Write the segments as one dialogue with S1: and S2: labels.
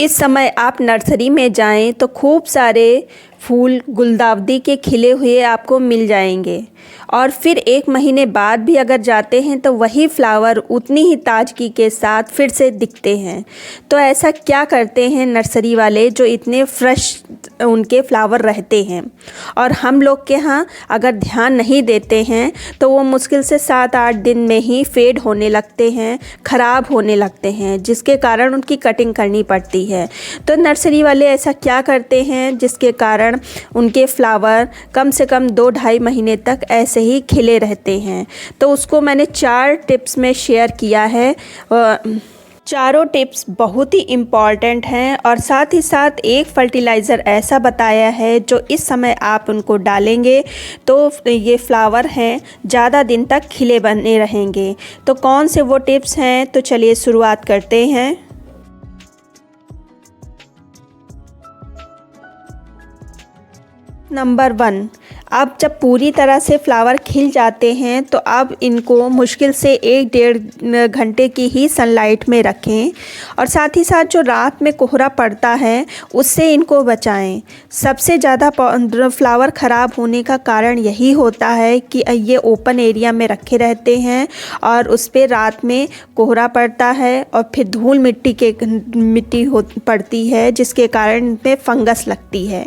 S1: इस समय आप नर्सरी में जाएं तो खूब सारे फूल गुलदाउदी के खिले हुए आपको मिल जाएंगे और फिर 1 महीने बाद भी अगर जाते हैं तो वही फ्लावर उतनी ही ताजगी के साथ फिर से दिखते हैं। तो ऐसा क्या करते हैं नर्सरी वाले जो इतने फ्रेश उनके फ्लावर रहते हैं और हम लोग के यहाँ अगर ध्यान नहीं देते हैं तो वो मुश्किल से 7-8 दिन में ही फेड होने लगते हैं, ख़राब होने लगते हैं, जिसके कारण उनकी कटिंग करनी पड़ती है। तो नर्सरी वाले ऐसा क्या करते हैं जिसके कारण उनके फ्लावर कम से कम 2-2.5 महीने तक ऐसे ही खिले रहते हैं। तो उसको मैंने 4 टिप्स में शेयर किया है। चारों टिप्स बहुत ही इम्पॉर्टेंट हैं और साथ ही साथ एक फर्टिलाइज़र ऐसा बताया है जो इस समय आप उनको डालेंगे तो ये फ्लावर हैं ज़्यादा दिन तक खिले बने रहेंगे। तो कौन से वो टिप्स हैं, तो चलिए शुरुआत करते हैं। नंबर 1, अब जब पूरी तरह से फ्लावर खिल जाते हैं तो अब इनको मुश्किल से 1-1.5 घंटे की ही सनलाइट में रखें और साथ ही साथ जो रात में कोहरा पड़ता है उससे इनको बचाएं। सबसे ज़्यादा फ्लावर ख़राब होने का कारण यही होता है कि ये ओपन एरिया में रखे रहते हैं और उस पर रात में कोहरा पड़ता है और फिर धूल मिट्टी पड़ती है जिसके कारण इनमें फंगस लगती है।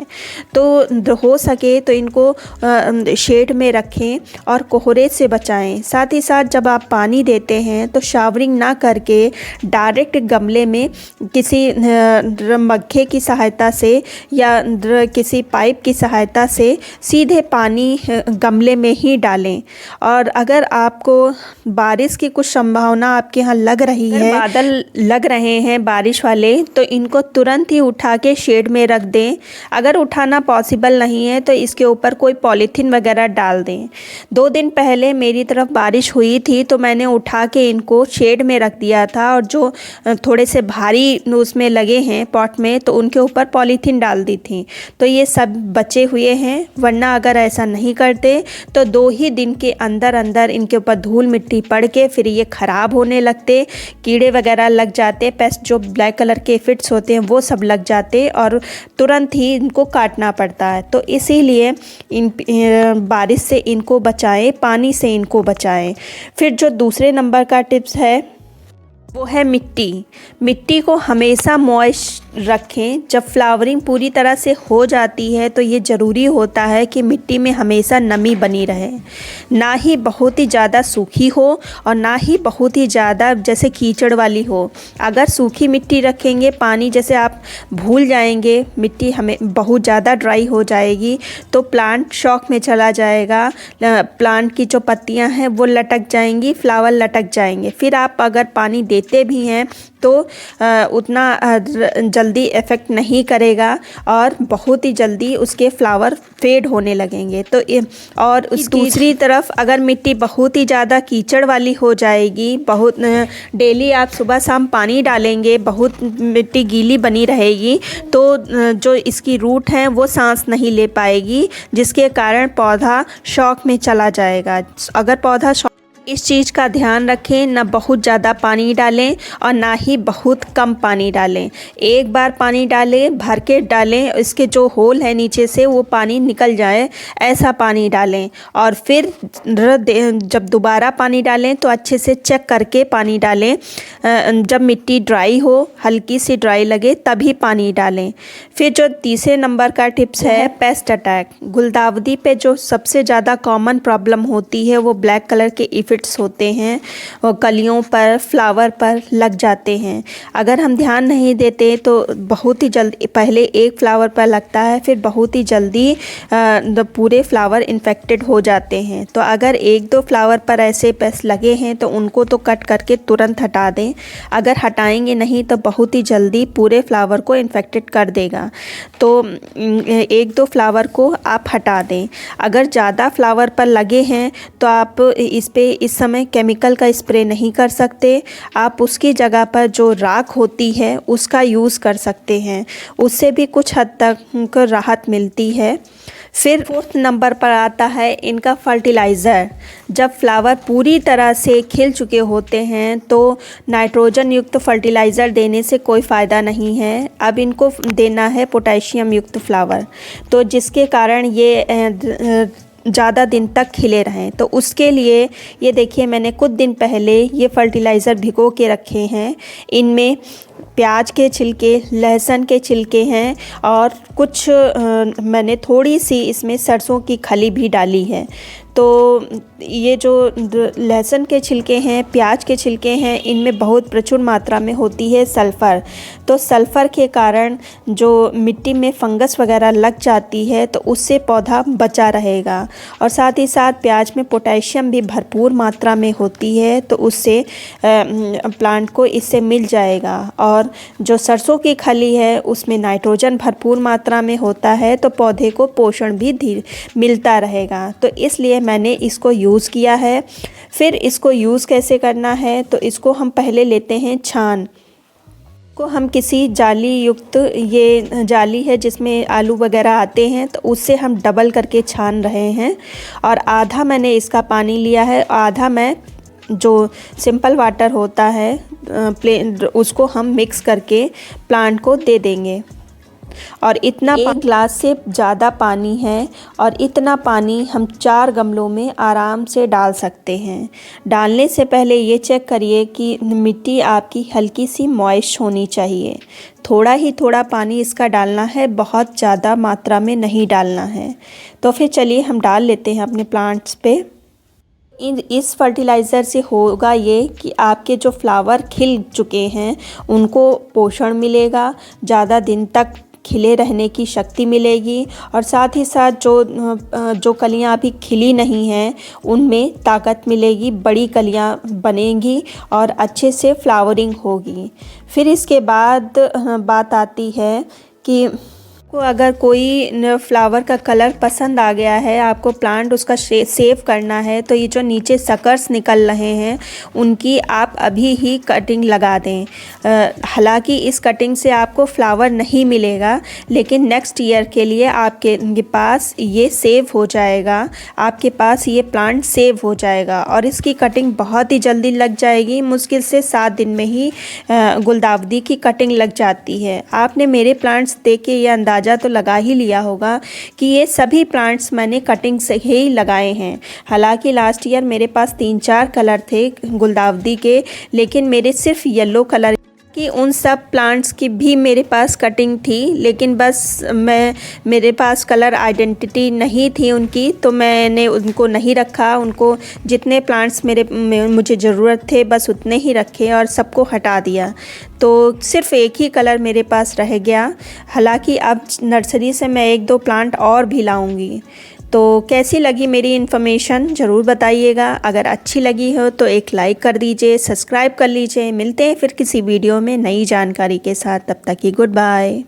S1: तो हो सके तो इनको शेड में रखें और कोहरे से बचाएं। साथ ही साथ जब आप पानी देते हैं तो शावरिंग ना करके डायरेक्ट गमले में किसी मग्घे की सहायता से या किसी पाइप की सहायता से सीधे पानी गमले में ही डालें। और अगर आपको बारिश की कुछ संभावना आपके यहाँ लग रही है, बादल लग रहे हैं बारिश वाले, तो इनको तुरंत ही उठा के शेड में रख दें। अगर उठाना पॉसिबल नहीं है तो इसके ऊपर कोई पॉलीथीन वगैरह डाल दें। 2 दिन पहले मेरी तरफ बारिश हुई थी तो मैंने उठा के इनको शेड में रख दिया था और जो थोड़े से भारी उसमें लगे हैं पॉट में तो उनके ऊपर पॉलीथीन डाल दी थी, तो ये सब बचे हुए हैं। वरना अगर ऐसा नहीं करते तो 2 ही दिन के अंदर अंदर इनके ऊपर धूल मिट्टी पड़ के फिर ये ख़राब होने लगते, कीड़े वगैरह लग जाते, पेस्ट जो ब्लैक कलर के फिट्स होते हैं वो सब लग जाते और तुरंत ही इनको काटना पड़ता है। तो इसीलिए बारिश से इनको बचाएं, पानी से इनको बचाएं। फिर जो दूसरे नंबर का टिप्स है वो है मिट्टी को हमेशा मॉइस्ट रखें। जब फ्लावरिंग पूरी तरह से हो जाती है तो ये ज़रूरी होता है कि मिट्टी में हमेशा नमी बनी रहे, ना ही बहुत ही ज़्यादा सूखी हो और ना ही बहुत ही ज़्यादा जैसे कीचड़ वाली हो। अगर सूखी मिट्टी रखेंगे, पानी जैसे आप भूल जाएंगे, मिट्टी हमें बहुत ज़्यादा ड्राई हो जाएगी तो प्लांट शॉक में चला जाएगा। प्लांट की जो पत्तियां हैं वो लटक जाएंगी, फ्लावर लटक जाएंगे। फिर आप अगर पानी देते भी हैं तो उतना जल्दी इफ़ेक्ट नहीं करेगा और बहुत ही जल्दी उसके फ्लावर फेड होने लगेंगे। तो और उस दूसरी तरफ अगर मिट्टी बहुत ही ज़्यादा कीचड़ वाली हो जाएगी, बहुत डेली आप सुबह शाम पानी डालेंगे, बहुत मिट्टी गीली बनी रहेगी तो जो इसकी रूट है वो सांस नहीं ले पाएगी, जिसके कारण पौधा शॉक में चला जाएगा। अगर पौधा इस चीज़ का ध्यान रखें, ना बहुत ज़्यादा पानी डालें और ना ही बहुत कम पानी डालें। एक बार पानी डालें, भर के डालें, इसके जो होल है नीचे से वो पानी निकल जाए ऐसा पानी डालें। और फिर जब दोबारा पानी डालें तो अच्छे से चेक करके पानी डालें। जब मिट्टी ड्राई हो, हल्की सी ड्राई लगे तभी पानी डालें। फिर जो तीसरे नंबर का टिप्स है पेस्ट अटैक। गुलदाउदी पे जो सबसे ज़्यादा कॉमन प्रॉब्लम होती है वो ब्लैक कलर के फिट्स होते हैं, वो कलियों पर, फ्लावर पर लग जाते हैं। अगर हम ध्यान नहीं देते तो बहुत ही जल्दी, पहले एक फ्लावर पर लगता है फिर बहुत ही जल्दी पूरे फ्लावर इन्फेक्टेड हो जाते हैं। तो अगर 1-2 फ्लावर पर ऐसे पेस्ट लगे हैं तो उनको तो कट करके तुरंत हटा दें। अगर हटाएंगे नहीं तो बहुत ही जल्दी पूरे फ्लावर को इन्फेक्टेड कर देगा। तो 1-2 फ्लावर को आप हटा दें। अगर ज़्यादा फ्लावर पर लगे हैं तो आप इस पे इस समय केमिकल का स्प्रे नहीं कर सकते। आप उसकी जगह पर जो राख होती है उसका यूज़ कर सकते हैं, उससे भी कुछ हद तक राहत मिलती है। फिर 4th नंबर पर आता है इनका फर्टिलाइज़र। जब फ्लावर पूरी तरह से खिल चुके होते हैं तो नाइट्रोजन युक्त फर्टिलाइज़र देने से कोई फ़ायदा नहीं है। अब इनको देना है पोटेशियम युक्त फ्लावर, तो जिसके कारण ये ज़्यादा दिन तक खिले रहें। तो उसके लिए ये देखिए, मैंने कुछ दिन पहले ये फर्टिलाइज़र भिगो के रखे हैं। इनमें प्याज के छिलके, लहसुन के छिलके हैं और कुछ मैंने थोड़ी सी इसमें सरसों की खली भी डाली है। तो ये जो लहसुन के छिलके हैं, प्याज के छिलके हैं, इनमें बहुत प्रचुर मात्रा में होती है सल्फ़र। तो सल्फ़र के कारण जो मिट्टी में फंगस वगैरह लग जाती है तो उससे पौधा बचा रहेगा। और साथ ही साथ प्याज में पोटेशियम भी भरपूर मात्रा में होती है, तो उससे प्लांट को इससे मिल जाएगा। और जो सरसों की खली है उसमें नाइट्रोजन भरपूर मात्रा में होता है, तो पौधे को पोषण भी मिलता रहेगा। तो इसलिए मैंने इसको यूज़ किया है। फिर इसको यूज़ कैसे करना है, तो इसको हम पहले लेते हैं छान को। हम किसी जाली युक्त, ये जाली है जिसमें आलू वगैरह आते हैं, तो उससे हम डबल करके छान रहे हैं। और आधा मैंने इसका पानी लिया है, आधा मैं जो सिंपल वाटर होता है प्लेन, उसको हम मिक्स करके प्लांट को दे देंगे। और इतना 1 ग्लास से ज़्यादा पानी है और इतना पानी हम 4 गमलों में आराम से डाल सकते हैं। डालने से पहले ये चेक करिए कि मिट्टी आपकी हल्की सी मॉइस्ट होनी चाहिए। थोड़ा ही थोड़ा पानी इसका डालना है, बहुत ज़्यादा मात्रा में नहीं डालना है। तो फिर चलिए हम डाल लेते हैं अपने प्लांट्स पे। इस फर्टिलाइज़र से होगा ये कि आपके जो फ्लावर खिल चुके हैं उनको पोषण मिलेगा, ज़्यादा दिन तक खिले रहने की शक्ति मिलेगी। और साथ ही साथ जो कलियां अभी खिली नहीं हैं उनमें ताकत मिलेगी, बड़ी कलियां बनेंगी और अच्छे से फ्लावरिंग होगी। फिर इसके बाद बात आती है कि को अगर कोई फ्लावर का कलर पसंद आ गया है, आपको प्लांट उसका सेव करना है, तो ये जो नीचे सकर्स निकल रहे हैं उनकी आप अभी ही कटिंग लगा दें। हालांकि इस कटिंग से आपको फ्लावर नहीं मिलेगा, लेकिन नेक्स्ट ईयर के लिए आपके पास ये सेव हो जाएगा, आपके पास ये प्लांट सेव हो जाएगा। और इसकी कटिंग बहुत ही जल्दी लग जाएगी, मुश्किल से 7 दिन में ही गुलदाउदी की कटिंग लग जाती है। आपने मेरे प्लांट्स देख के ये अंदाज़ा तो लगा ही लिया होगा कि ये सभी प्लांट्स मैंने कटिंग से ही लगाए हैं। हालांकि लास्ट ईयर मेरे पास 3-4 कलर थे गुलदाउदी के, लेकिन मेरे सिर्फ येलो कलर कि उन सब प्लांट्स की भी मेरे पास कटिंग थी, लेकिन बस मेरे पास कलर आइडेंटिटी नहीं थी उनकी, तो मैंने उनको नहीं रखा। उनको जितने प्लांट्स मुझे ज़रूरत थे बस उतने ही रखे और सबको हटा दिया। तो सिर्फ एक ही कलर मेरे पास रह गया। हालांकि अब नर्सरी से मैं 1-2 प्लांट और भी लाऊंगी। तो कैसी लगी मेरी इन्फॉर्मेशन ज़रूर बताइएगा। अगर अच्छी लगी हो तो एक लाइक कर दीजिए, सब्सक्राइब कर लीजिए। मिलते हैं फिर किसी वीडियो में नई जानकारी के साथ, तब तक की गुड बाय।